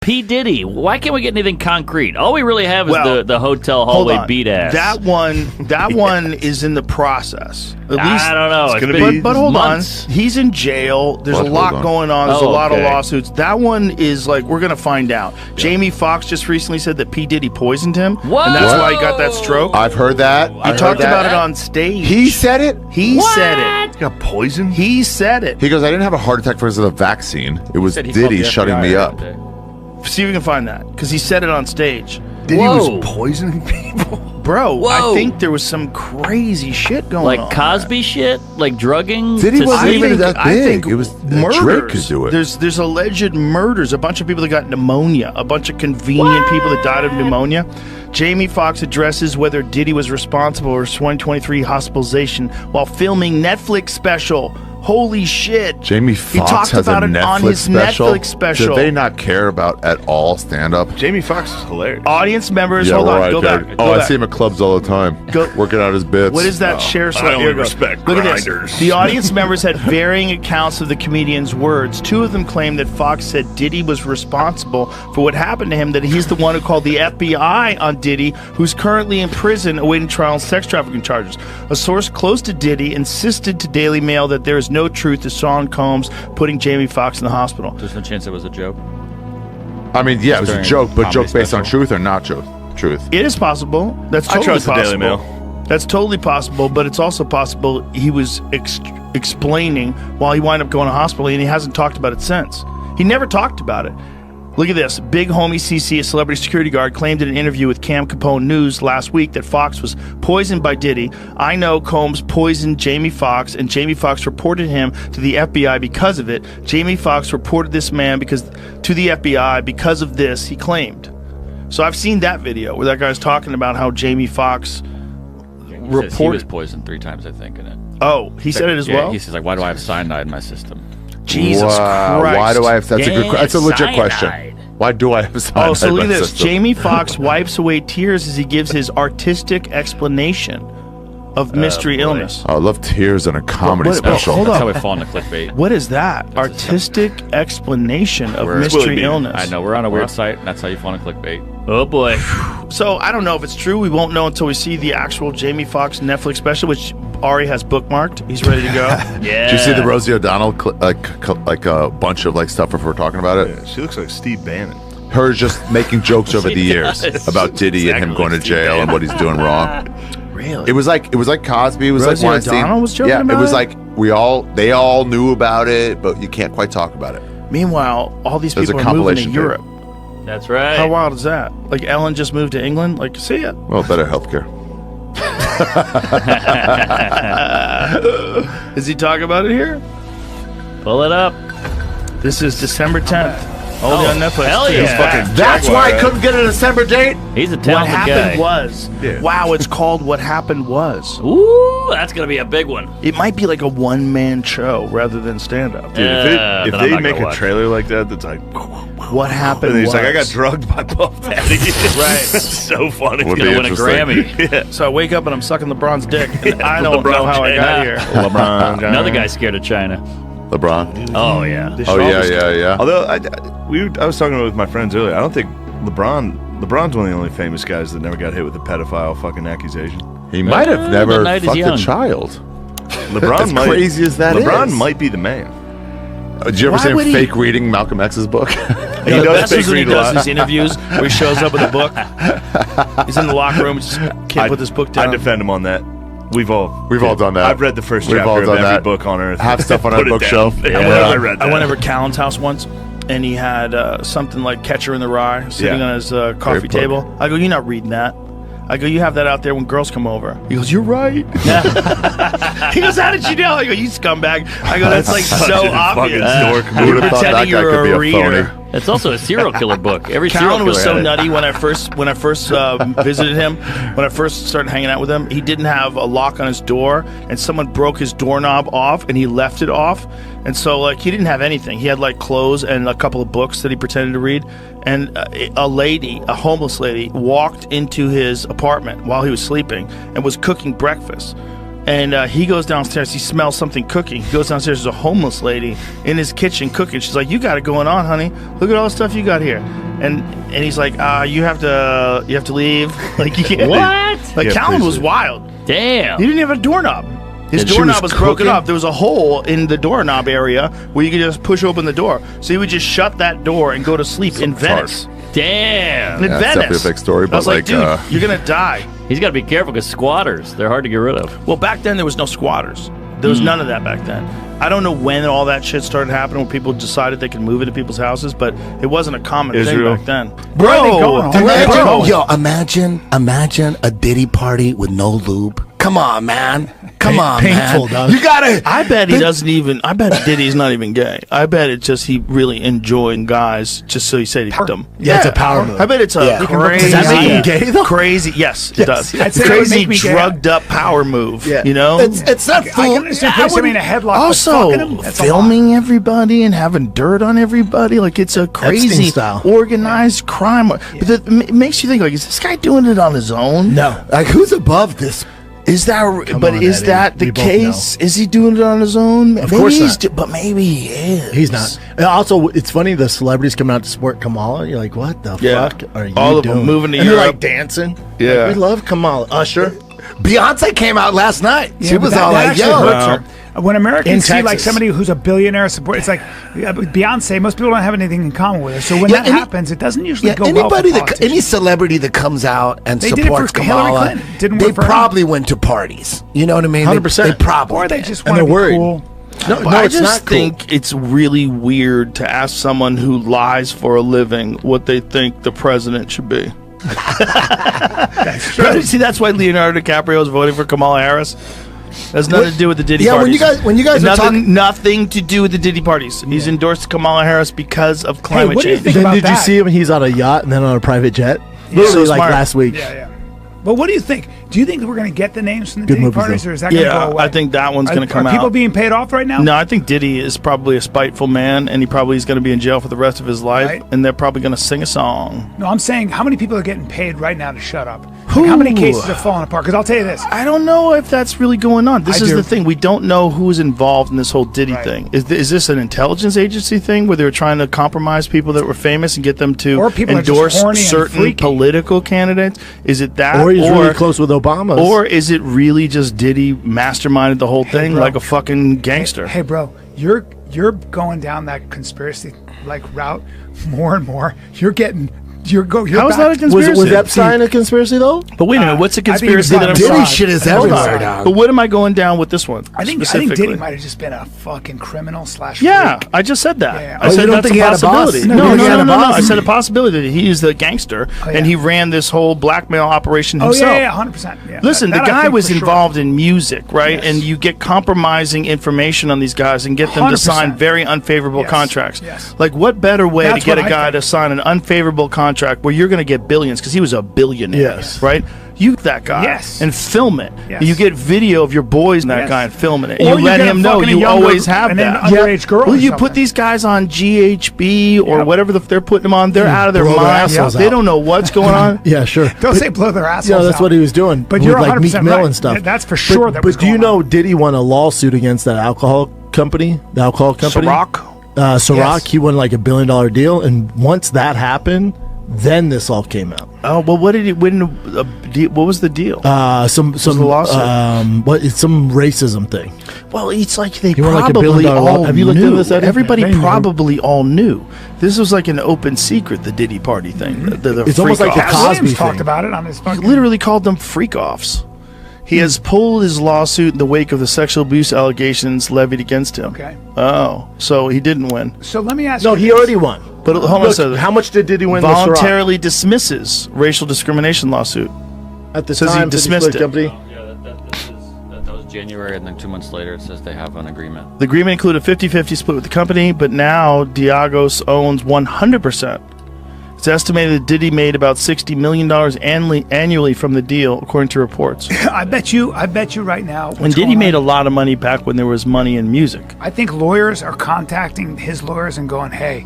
P. Diddy. Why can't we get anything concrete? All we really have is the hotel hallway beat ass. That one is in the process. At least, I don't know. It's gonna be but hold months. on. He's in jail. There's a lot going on. There's a lot of lawsuits. That one is like, we're going to find out. Yeah. Jamie Foxx just recently said that P. Diddy poisoned him. Whoa. And that's why he got that stroke. I've heard that. He talked about it on stage. He said it? He said it. He got poisoned? He said it. He goes, I didn't have a heart attack because of the vaccine. It was Diddy shutting me up. See if we can find that, because he said it on stage. Diddy was poisoning people? Bro, I think there was some crazy shit going on. Like Cosby shit? Like drugging? Diddy wasn't even that big. I think it was murders. Drake could do it. There's alleged murders. A bunch of people that got pneumonia. A bunch of convenient people that died of pneumonia. Jamie Foxx addresses whether Diddy was responsible for his 2023 hospitalization while filming Netflix special. Holy shit. Jamie Foxx has a Netflix special. Do they not care about at all stand-up? Jamie Foxx is hilarious. Audience members, hold on, go back. I see him at clubs all the time, working out his bits. What is that share? I don't respect grinders. The audience members had varying accounts of the comedian's words. Two of them claimed that Fox said Diddy was responsible for what happened to him, that he's the one who called the FBI on Diddy, who's currently in prison awaiting trial on sex trafficking charges. A source close to Diddy insisted to Daily Mail that there is no truth to Sean Combs putting Jamie Foxx in the hospital. There's no chance it was a joke. I mean, yeah, it was a joke, but joke based on truth or not truth? It is possible. That's totally possible. The Daily Mail. That's totally possible, but it's also possible he was explaining while he wound up going to hospital, and he hasn't talked about it since. He never talked about it. Look at this. Big homie CC, a celebrity security guard, claimed in an interview with Cam Capone News last week that Fox was poisoned by Diddy. I know Combs poisoned Jamie Foxx, and Jamie Foxx reported him to the FBI because of it. Jamie Foxx reported this man to the FBI because of this, he claimed. So I've seen that video where that guy's talking about how Jamie Foxx reported. He was poisoned 3 times, I think, in it. Oh, he said it as well? He says, like, why do I have cyanide in my system? Jesus Christ. Why do I have... That's a legit question. Why do I have cyanide? Oh, so look at this. System? Jamie Foxx wipes away tears as he gives his artistic explanation of mystery illness. I love tears in a comedy special. That's how we fall into clickbait. What is that? Artistic explanation of mystery illness. I know. We're on a weird site, and that's how you fall into clickbait. Oh, boy. So I don't know if it's true. We won't know until we see the actual Jamie Foxx Netflix special, which Ari has bookmarked. He's ready to go. Yeah. Did you see the Rosie O'Donnell like a bunch of like stuff if we're talking about it? Yeah, she looks like Steve Bannon. Her just making jokes over the years about Diddy and him going to jail and what he's doing wrong. Really? It was like Cosby. It was Rosie like Weinstein. O'Donnell was joking about it was it? like they all knew about it, but you can't quite talk about it. Meanwhile, all these people are moving to Europe. That's right. How wild is that? Like Ellen just moved to England? Like, see ya. Well, better healthcare. Is he talking about it here? Pull it up. This is December 10th. Only on Netflix. Hell yeah. That's why I couldn't get a December date. He's a talented What happened guy. was. Yeah. Wow, it's called What Happened Was. Ooh, that's going to be a big one. It might be like a one-man show rather than stand-up. Dude, if they make a trailer like that, that's like... What happened and he's was. like, I got drugged by Puff Daddy. Right. So funny. He's going to win a Grammy. Yeah. So I wake up and I'm sucking LeBron's dick. And I don't know how I got here. LeBron. Another guy scared of China. LeBron. Oh, yeah. Yeah. Although I was talking with my friends earlier, I don't think LeBron's one of the only famous guys that never got hit with a pedophile fucking accusation. He might have never night is fucked young. a child. LeBron As crazy as that LeBron is. might be the man. Did you ever Why see him would he- fake reading Malcolm X's book? He does when he does these interviews where he shows up with a book. He's in the locker room, just can't put this book down. I defend him on that. We've all done that. I've read the first chapter of every book on Earth. Have stuff on our bookshelf. Yeah, I I read that. I went over Callan's house once, and he had something like Catcher in the Rye sitting on his coffee table. I go, you're not reading that. I go, you have that out there when girls come over. He goes, you're right. He goes, how did you know? I go, you scumbag. I go, that's like so obvious. Who would have thought that guy could be a reader. phony? It's also a serial killer book. Every serial Callan killer was so had it. nutty when I first visited him. When I first started hanging out with him, he didn't have a lock on his door, and someone broke his doorknob off, and he left it off. And so, like, he didn't have anything. He had like clothes and a couple of books that he pretended to read. And a homeless lady, walked into his apartment while he was sleeping and was cooking breakfast. And he goes downstairs. He smells something cooking. He goes downstairs. There's a homeless lady in his kitchen cooking. She's like, "You got it going on, honey. Look at all the stuff you got here." And he's like, "You have to leave." Like, you can't. What? Like, Calvin was wild. Damn. He didn't have a doorknob. His doorknob was broken up. There was a hole in the doorknob area where you could just push open the door. So he would just shut that door and go to sleep in Venice. Damn. In Venice. That's definitely a fake story. But I was like, dude, you're going to die. He's got to be careful because squatters, they're hard to get rid of. Well, back then there was no squatters. There was none of that back then. I don't know when all that shit started happening, when people decided they could move into people's houses, but it wasn't a common thing back then. Bro, imagine a Diddy party with no lube. Come on, man. Come on, painful, man. Doug. You gotta. I bet he doesn't even. I bet Diddy's not even gay. I bet it's just he really enjoyed guys just so he said he picked them. Yeah, it's a power move. I bet it's a crazy. Does that make him gay, though? Crazy, yes, it does. I'd say Crazy it would make me drugged up power move. Yeah. You know, It's not I can understand placing him in a headlock. also but fucking him, that's a lot. filming everybody and having dirt on everybody. Like, it's a crazy style. organized crime. But it makes you think, like, is this guy doing it on his own? No. like who's above this? Is that? Come But on, is Eddie. that the We both case? Is he doing it on his own? Of course not. But maybe he is. He's not. And also, it's funny, the celebrities come out to support Kamala. You're like, what the Yeah. fuck are you All of doing? them moving to and they're Europe. like dancing. Yeah. Like, we love Kamala. Usher. Beyonce came out last night. Yeah, She but was that all like, actually "Yo." hurts her. When Americans see like Texas. somebody who's a billionaire support, it's like Beyonce. Most people don't have anything in common with her. So when Yeah, that any- happens, it doesn't usually Yeah, go well for anybody politicians. any celebrity that comes out and They did it for supports Hillary Kamala, Clinton. Didn't they work for her. probably went to parties. You know what I mean? 100%. They probably or they did. just And want to they're be worried. cool. No, I it's just not cool. think it's really weird to ask someone who lies for a living what they think the president should be. See, that's why Leonardo DiCaprio is voting for Kamala Harris. Has nothing to do with the Diddy Yeah, parties. when you guys were talking, nothing to do with the Diddy parties. He's endorsed Kamala Harris because of climate what do you change. think Then about did you that? see him? He's on a yacht and then on a private jet. so Literally like smart. last week. Yeah, yeah. But what do you think? Do you think that we're going to get the names from the Good Diddy movies, parties, though. or is that going to Yeah, go away? I think that one's going to come Are people out. being paid off right now? No, I think Diddy is probably a spiteful man, and he probably is going to be in jail for the rest of his life, Right. and they're probably going to sing a song. No, I'm saying how many people are getting paid right now to shut up? Like, how many Who? cases are falling apart? Because I'll tell you this. I don't know if that's really going on. This I is do. the thing. We don't know who's involved in this whole Diddy Right. thing. Is this an intelligence agency thing where they were trying to compromise people that were famous and get them to Or people are just endorse horny and certain freaky. political candidates? Is it that? Or he's really close with Obama. Or is it really just Diddy masterminded the whole thing bro. like a fucking gangster? Hey, bro, you're going down that conspiracy like route more and more. You're How is that a back- conspiracy? was Epstein a conspiracy though? But wait a minute, what's a I think conspiracy it's that I'm Diddy wrong? shit is Hold everywhere, on. dog. But what am I going down with this one? I think specifically? Diddy might have just been a fucking criminal / Yeah, freak. I just said that. Yeah. I Oh, said you don't that's think he a had a boss? possibility. No, No, you no, think he no, had no, a no. boss? I said a possibility that he is the gangster Oh, yeah. and he ran this whole blackmail operation Oh himself. yeah, 100%. Yeah. Listen, That the I guy think was for sure. involved in music, right? Yes. And you get compromising information on these guys and get them to 100%. sign very unfavorable Yes. contracts. Yes. Like, what better way That's to get a what I guy think. to sign an unfavorable contract where you're going to get billions because he was a billionaire, Yes. right? You that guy Yes. and film it. Yes. You get video of your boys and that Yes. guy and filming it. Or You you let get a him know fucking you younger always have and that. then underage girl Well, or you put something. these guys on GHB or Yep. whatever they're putting them on. They're out of their blow their minds. assholes They out. don't know what's going on. Yeah, sure. Don't say blow their assholes Yeah, that's out. what he was doing. But with you're like 100% Meek Mill right. and stuff. That's for sure But, that was but do you going know on. Diddy won a lawsuit against that alcohol company? The alcohol company, Ciroc? Ciroc. Yes. He won like $1 billion deal, and once that happened, then this all came out. Oh, well, what did he win? What was the deal? Some the lawsuit? it's some racism thing. Well, it's like they He won like $1 probably billion all Have you looked knew. into this, Eddie? Everybody They knew. probably all knew. This was like an open secret, the Diddy party thing. The It's almost like the freak-offs. Cat Cosby Williams talked thing. about it on his He fucking. literally called them freak-offs. He has pulled his lawsuit in the wake of the sexual abuse allegations levied against him. Okay. Oh, so he didn't win. So let me ask No, you. he this. already won. But hold on a Look, second. how much did Diddy win? with Ciroc? Voluntarily dismisses racial discrimination lawsuit. At the says he time, Diddy dismissed split it. company. That was January, and then 2 months later it says they have an agreement. The agreement included 50-50 split with the company, but now Diagos owns 100%. It's estimated that Diddy made about $60 million annually from the deal, according to reports. I bet you right now. And Diddy made a lot of money back when there was money in music. I think lawyers are contacting his lawyers and going, "Hey,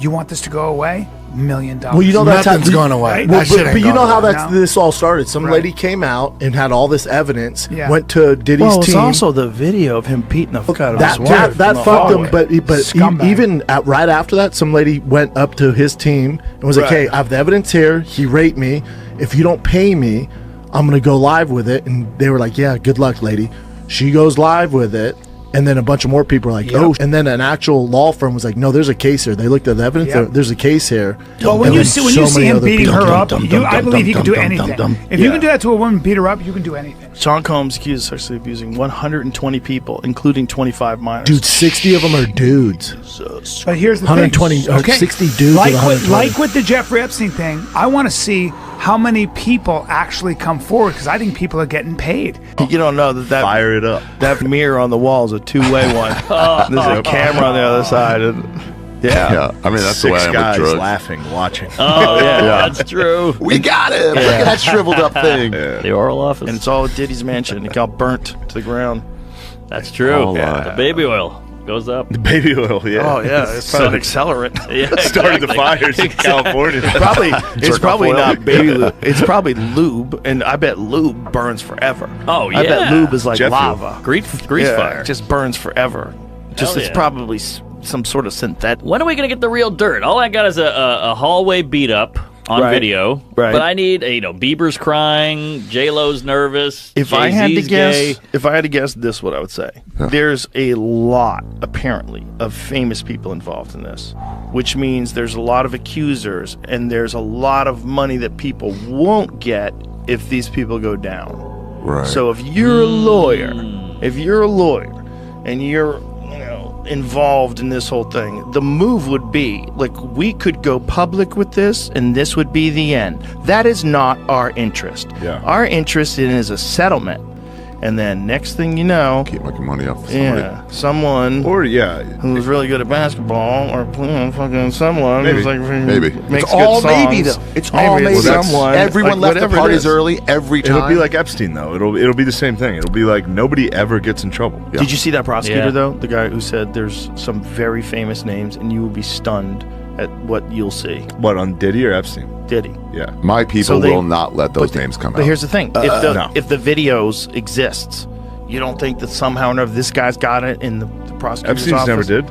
you want this to go away? $1 million. Well, you know nothing's going away. Right? Well, That shit ain't but you know going how away. this all started. Some Right. lady came out and had all this evidence. Yeah. Went to Diddy's Well, it's team. also the video of him beating the fuck out of that his wife. that in the fucked him. hallway. But Scumbag. even right after that, some lady went up to his team and was like, Right. "Hey, I have the evidence here. He raped me. If you don't pay me, I'm gonna go live with it." And they were like, "Yeah, good luck, lady." She goes live with it. And then a bunch of more people were like, "Oh!" And then an actual law firm was like, "No, there's a case here." They looked at the evidence. Yep. There's a case here. Well, when And you then see so many him other beating people- her up, I believe he can do anything. If you Yeah. can do that to a woman, beat her up, you can do anything. Sean Combs accused of sexually abusing 120 people, including 25 minors. Dude, 60 of them are dudes. But here's the 120 thing. or 60 dudes Like with with, 120. like with the Jeffrey Epstein thing, I want to see how many people actually come forward because I think people are getting paid. You don't know that Fire it up. that mirror on the wall is a two-way one. There's a camera on the other side. And, Yeah, I mean that's the way I Six am guys with drugs. laughing, watching. Oh yeah, that's true. We got it. Look at that shriveled up thing. The oral office. and it's all at Diddy's mansion. It got burnt to the ground. That's true. Oh, The baby oil goes up. Baby oil, yeah. Oh yeah, it's an accelerant. Yeah, Started the exactly. fires in California. It's probably not baby lube. It's probably lube, and I bet lube burns forever. Oh, I bet yeah. lube is like Jet fuel. lava. Grease Yeah, fire. it just burns forever. Just Hell it's yeah. probably some sort of synthetic. When are we gonna get the real dirt? All I got is a hallway beat up on Right. video. Right. But I need Bieber's crying, J-Lo's nervous. If I had to Jay-Z's guess, gay. this is what I would say. There's a lot, apparently, of famous people involved in this, which means there's a lot of accusers, and there's a lot of money that people won't get if these people go down. Right. So if you're a lawyer, and you're involved in this whole thing, the move would be like we could go public with this and this would be the end. That is not our interest. Yeah. Our interest in is a settlement. And then next thing you know, keep making money off of somebody. someone Or, yeah. who's really good at basketball or fucking someone Maybe. who's like Maybe. makes It's all good songs. maybe, though. It's all Maybe maybe. it's someone. Everyone like, left the whatever it parties is. early every time. It'll be like Epstein, though. It'll be the same thing. It'll be like nobody ever gets in trouble. Did you see that prosecutor Yeah. though? The guy who said there's some very famous names and you will be stunned at what you'll see. What, on Diddy or Epstein? Diddy. Yeah. My people So they- will not let those names come out. But here's the thing: no. if the videos exists, you don't think that somehow or another this guy's got it in the prosecutor's Epstein's office? never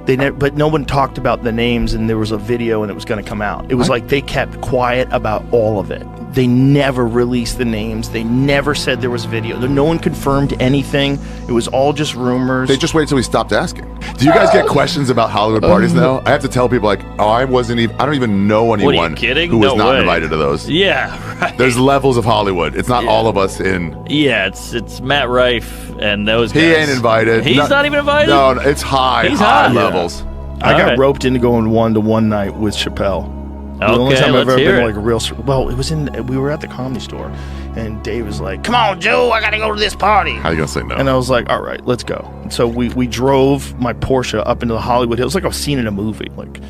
did. But no one talked about the names, and there was a video, and it was going to come out. It was like they kept quiet about all of it. They never released the names. They never said there was video. No one confirmed anything. It was all just rumors. They just wait until we stopped asking. Do you guys get questions about Hollywood parties now? I have to tell people like, oh, I don't even know anyone What are you kidding? who was No not way. invited to those. Yeah, right. There's levels of Hollywood. It's not all of us in. Yeah, it's Matt Rife and those guys. He ain't invited. He's not even invited? No, it's high, He's high high. levels. I got Alright. roped into going one night with Chappelle. The only Okay, time I've let's ever hear been it. like a real. Well, it was we were at the Comedy Store, and Dave was like, "Come on, Joe, I gotta go to this party." How you gonna say no? And I was like, all right, let's go. So we drove my Porsche up into the Hollywood Hills. It was like a scene in a movie, like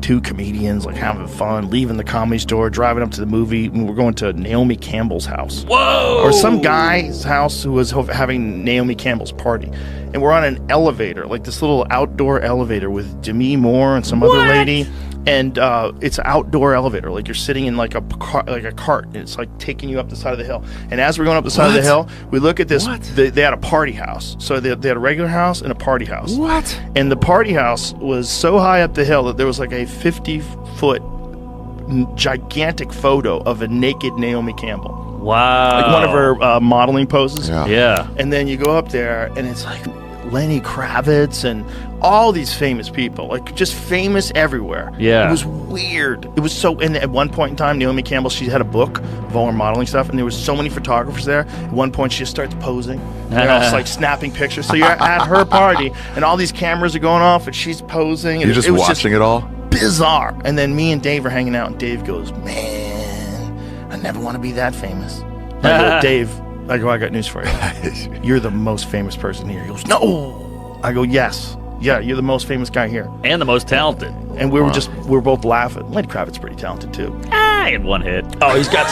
two comedians like having fun, leaving the Comedy Store, driving up to the movie, and we're going to Naomi Campbell's house. Whoa! Or some guy's house who was having Naomi Campbell's party. And we're on an elevator, like this little outdoor elevator with Demi Moore and some other lady. And it's an outdoor elevator, like you're sitting in like a cart, and it's like taking you up the side of the hill. And as we're going up the side of the hill, we look at this. They had a party house, so they had a regular house and a party house. What? And the party house was so high up the hill that there was like a 50-foot gigantic photo of a naked Naomi Campbell, Wow. like one of her modeling poses. Yeah. Yeah. And then you go up there, and it's like Lenny Kravitz and all these famous people, like just famous everywhere. Yeah. It was weird. It was so, and at one point in time, Naomi Campbell, she had a book of all her modeling stuff, and there was so many photographers there. At one point, she just starts posing. They're all just like snapping pictures. So you're at her party, and all these cameras are going off, and she's posing. And You're just it was watching it all? bizarre. And then me and Dave are hanging out, and Dave goes, "Man, I never want to be that famous." I go, Dave, I got news for you. You're the most famous person here. He goes, "No." I go, "Yes." Yeah, you're the most famous guy here. And the most talented. And we were both laughing. Lenny Kravitz's pretty talented too. He had one hit. Oh, he's got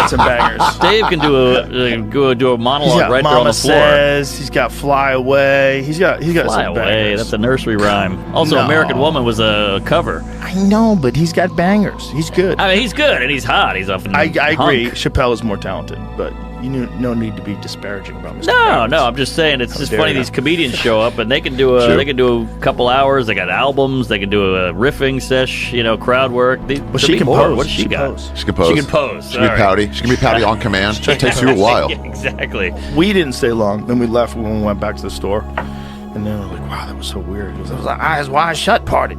some bangers. Dave can do a monologue right there on Mama the floor. Says, he's got Fly Away. He's got Fly some Away. bangers. That's a nursery rhyme. Also, No. American Woman was a cover. I know, but he's got bangers. He's good. I mean, he's good and he's hot. He's often. I agree. hunk. Chappelle is more talented, but no need to be disparaging about Mr. No, Kravitz. I'm just saying it's just dare funny. you. These comedians show up and they can do a couple hours. They got albums. They can do a riffing sesh. Crowd work. Well, she can pose. What does she got? pose. She can pose. She can pose. She can be pouty. She can be pouty on command. It takes you a while. Exactly. We didn't stay long. Then we left when we went back to the store. And then we're like, wow, that was so weird. It was an eyes wide shut party.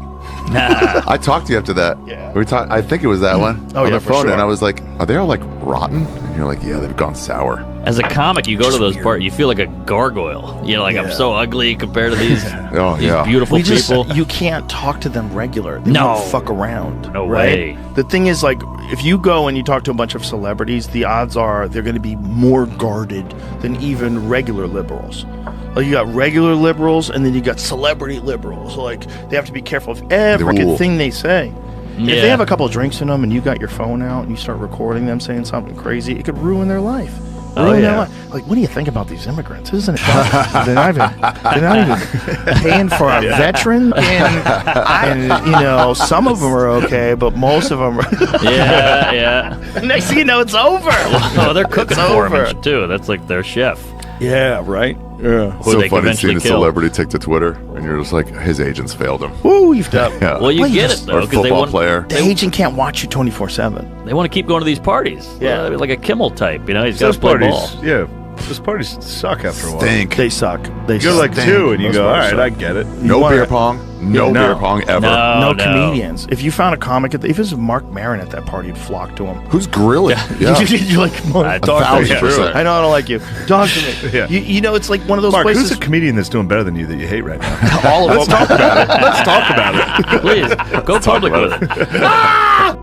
I talked to you after that. Yeah. We talked. I think it was that one Oh, on yeah, the for phone, sure. and I was like, "Are they all like rotten?" And you're like, "Yeah, they've gone sour." As a comic, you go to those parties, you feel like a gargoyle. I'm so ugly compared to these, Oh, these yeah. beautiful people. You can't talk to them regular. They No. don't fuck around. No right? way. The thing is, like, if you go and you talk to a bunch of celebrities, the odds are they're going to be more guarded than even regular liberals. Like, you got regular liberals, and then you got celebrity liberals. So, like, they have to be careful of every rule. thing they say. Yeah. If they have a couple of drinks in them and you got your phone out and you start recording them saying something crazy, it could ruin their life. Ruin their life. Like, what do you think about these immigrants? Isn't it? they're not even paying for a veteran, and some of them are okay, but most of them are. yeah. Next thing you know, it's over. Oh, they're cooking It's for him over. and shit, too. That's like their chef. Yeah, right. Yeah. Who So they funny eventually seeing a kill. celebrity take to Twitter, and you're just like, his agents failed him. Woo, you've done. Yeah. Well, you Well, you get just- it though Or a because they football want player. The agent can't watch you 24/7. they want to keep going to these parties. Yeah. Like a Kimmel type. He's got Those to play parties, ball. yeah. Those parties suck after a while. Think. They suck. They You go suck. like two, and you Those go, all parties right, suck. I get it. No wanna- beer pong. No No. beer pong ever. No. No comedians. If you found a comic if it was Mark Maron at that party, you'd flock to him. Who's grilling? Yeah. You're like, come on, I- talk to me. 1,000%. I know I don't like you. Talk to me. Yeah. You know, it's like one of those Mark, places. who's a comedian that's doing better than you that you hate right now? all of Let's them. talk about it. Let's talk about it. Please go public about with it.